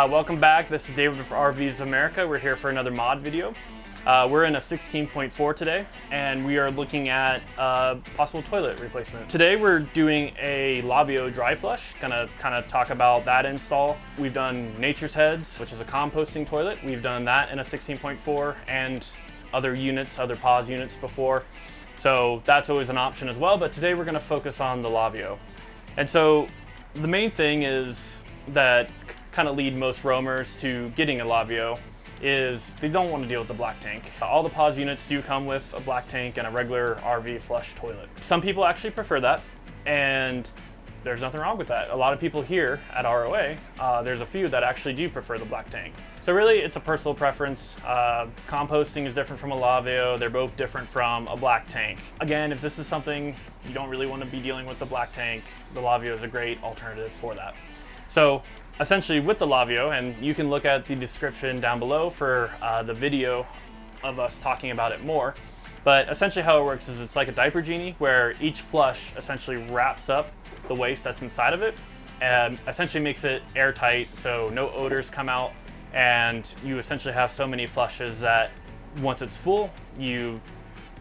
Welcome back. This is David with RVs of America. We're here for another mod video. We're in a 16.4 today, and we are looking at possible toilet replacement. Today we're doing a Laveo dry flush. Gonna kind of talk about that install. We've done Nature's Heads, which is a composting toilet. We've done that in a 16.4 and other units, other pause units before. So that's always an option as well, but today we're gonna focus on the Laveo. And so the main thing is that kind of lead most roamers to getting a Laveo is they don't want to deal with the black tank. All the pause units do come with a black tank and a regular RV flush toilet. Some people actually prefer that, and there's nothing wrong with that. A lot of people here at ROA, there's a few that actually do prefer the black tank. So really, it's a personal preference. Composting is different from a Laveo. They're both different from a black tank. Again, if this is something you don't really want to be dealing with the black tank, the Laveo is a great alternative for that. So essentially with the Laveo, and you can look at the description down below for the video of us talking about it more, but essentially how it works is it's like a diaper genie where each flush essentially wraps up the waste that's inside of it and essentially makes it airtight so no odors come out, and you essentially have so many flushes that once it's full, you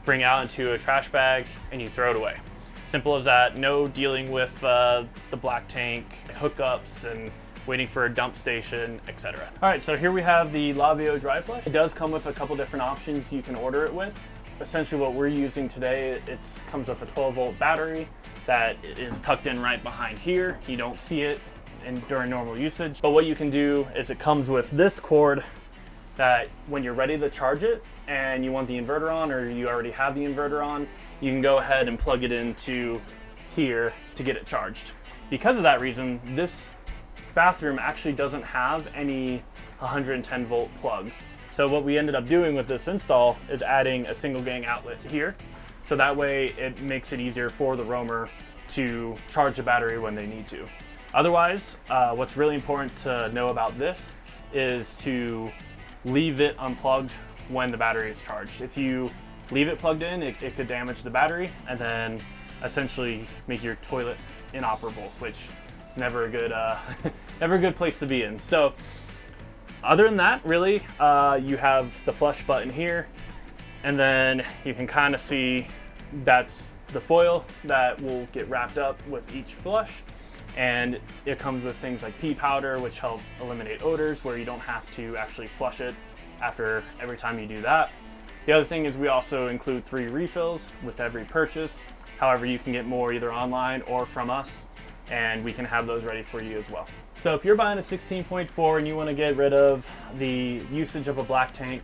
bring out into a trash bag and you throw it away. Simple as that. No dealing with the black tank, hookups, and waiting for a dump station, etc. All right, so here we have the Laveo dry flush. It does come with a couple different options you can order it with. Essentially what we're using today, it comes with a 12-volt battery that is tucked in right behind here. You don't see it during normal usage, but what you can do is it comes with this cord that when you're ready to charge it and you want the inverter on, or you already have the inverter on, you can go ahead and plug it into here to get it charged. Because of that reason, this bathroom actually doesn't have any 110 volt plugs. So what we ended up doing with this install is adding a single gang outlet here. So that way it makes it easier for the roamer to charge the battery when they need to. Otherwise, what's really important to know about this is to leave it unplugged when the battery is charged. If you leave it plugged in, it could damage the battery and then essentially make your toilet inoperable, which is never a good, never a good place to be in. So other than that, really, you have the flush button here, and then you can kind of see that's the foil that will get wrapped up with each flush. And it comes with things like pea powder, which help eliminate odors, where you don't have to actually flush it after every time you do that. The other thing is we also include 3 refills with every purchase. However, you can get more either online or from us, and we can have those ready for you as well. So if you're buying a 16.4 and you want to get rid of the usage of a black tank,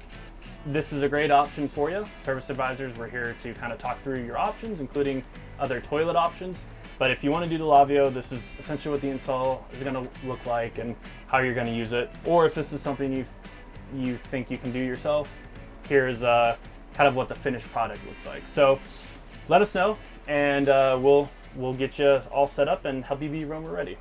this is a great option for you. Service advisors, we're here to kind of talk through your options, including other toilet options. But if you want to do the Laveo, this is essentially what the install is going to look like and how you're going to use it. Or if this is something you think you can do yourself, here's kind of what the finished product looks like. So let us know, and we'll get you all set up and help you be roamer ready.